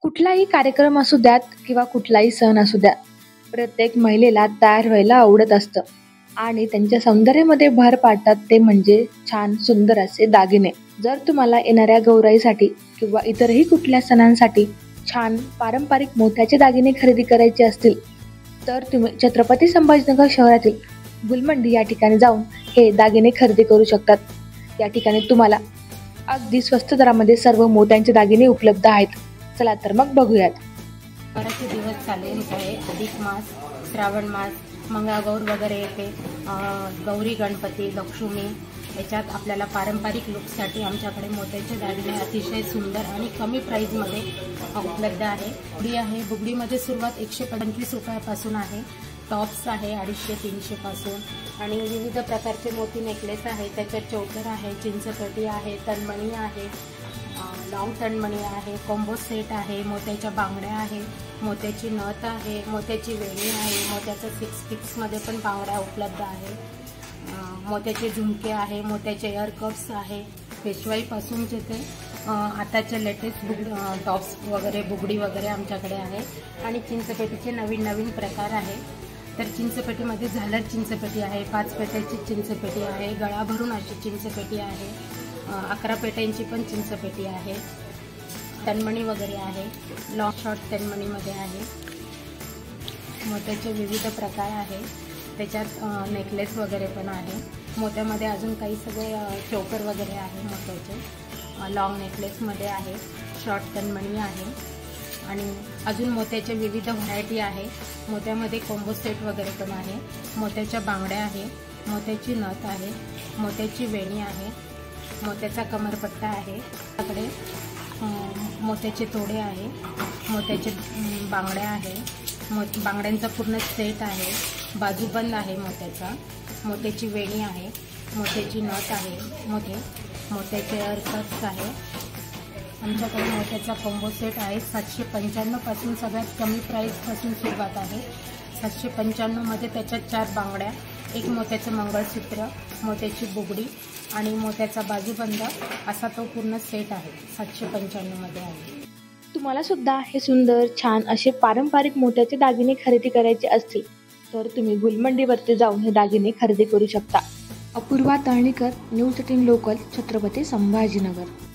कुठलाही कार्यक्रम असू द्यात किंवा कुठलाही सण असू द्या, प्रत्येक महिलेला तयार व्हायला आवडत असतं आणि त्यांच्या सौंदर्यामध्ये भर पाडतात ते म्हणजे छान सुंदर असे दागिने. जर तुम्हाला येणाऱ्या गौराईसाठी किंवा इतरही कुठल्या सणांसाठी छान पारंपरिक मोत्याचे दागिने खरेदी करायचे असतील, तर तुम्ही छत्रपती संभाजीनगर शहरातील गुलमंडी या ठिकाणी जाऊन हे दागिने खरेदी करू शकतात. या ठिकाणी तुम्हाला अगदी स्वस्त दरामध्ये सर्व मोत्यांचे दागिने उपलब्ध आहेत. चला तर मग बघूयात. बरेचसे दिवस चालू होत आहे. अधिक मास, श्रावण मास, मंगळागौर वगैरे येते. गौरी, गणपती, लक्ष्मी याच्यात आपल्याला पारंपरिक लुकसाठी आमच्याकडे मोत्याचे दागिने अतिशय सुंदर आणि कमी प्राईजमध्ये उपलब्ध आहे. बुगडी आहे. बुगडीमध्ये सुरुवात 125 रुपयापासून आहे. टॉप्स आहे 250-300 पासून आणि विविध प्रकारचे मोती नेकलेस आहे. त्याच्यात चोकर आहे, चिंचपेटी आहे, तनमणी आहे, लॉंग तनमणी आहे, कॉम्बो सेट आहे, मोत्याच्या बांगड्या आहे, मोत्याची नथ आहे, मोत्याची वेणी आहे, मोत्याचं 6 पिक्समध्ये पण बांगड्या उपलब्ध आहे, मोत्याचे झुमके आहे, मोत्याचे इयर कप्स आहे. पेशवाईपासूनचे ते आताचे लेटेस्ट टॉप्स वगैरे बुगडी वगैरे आमच्याकडे आहे. आणि चिंचपेटीचे नवीन नवीन प्रकार आहे. तर चिंचपेटीमध्ये झालर चिंचपेटी आहे, 5 पेट्याची चिंचपेटी आहे, गळा भरून अशी चिंचपेटी आहे, 11 पेट्यांची पण चिंचपेटी आहे, तनमणी वगैरे आहे, लॉंग शॉर्ट तनमणीमध्ये आहे, मोत्याचे विविध प्रकार आहे. त्याच्यात नेकलेस वगैरे पण आहे. मोत्यामध्ये अजून काही सगळे चोकर वगैरे आहे. मोत्याचे लॉंग नेकलेसमध्ये आहे, शॉर्ट तनमणी आहे आणि अजून मोत्याचे विविध व्हरायटी आहे. मोत्यामध्ये कॉम्बो सेट वगैरे पण आहे. मोत्याच्या बांगड्या आहे, मोत्याची नथ आहे, मोत्याची वेणी आहे, मोत्याचा कमरपट्टा आहे. आपल्याकडे मोत्याचे तोडे आहे, मोत्याचे बांगड्या आहे, बांगड्यांचा पूर्ण सेट आहे, बाजूबंद आहे मोत्याचा, मोत्याची वेणी आहे, मोत्याची नथ आहे, मोत्याचे इयरकप्स आहे. आमच्याकडे मोत्याचा कॉम्बो सेट आहे. 795 पासून सगळ्यात कमी प्राईसपासून सुरुवात आहे. 795मध्ये त्याच्यात 4 बांगड्या, एक मोत्याचं मंगळसूत्र, मोत्याची बुगडी आणि मोत्याचा बाजूबंद असा तो पूर्ण सेट आहे. 795मध्ये आहे. तुम्हाला सुद्धा हे सुंदर छान असे पारंपरिक मोत्याचे दागिने खरेदी करायचे असतील तर तुम्ही गुलमंडीवरती जाऊन हे दागिने खरेदी करू शकता. Apurva Talnikar, news 18 local, Chhatrapati Sambhajinagar.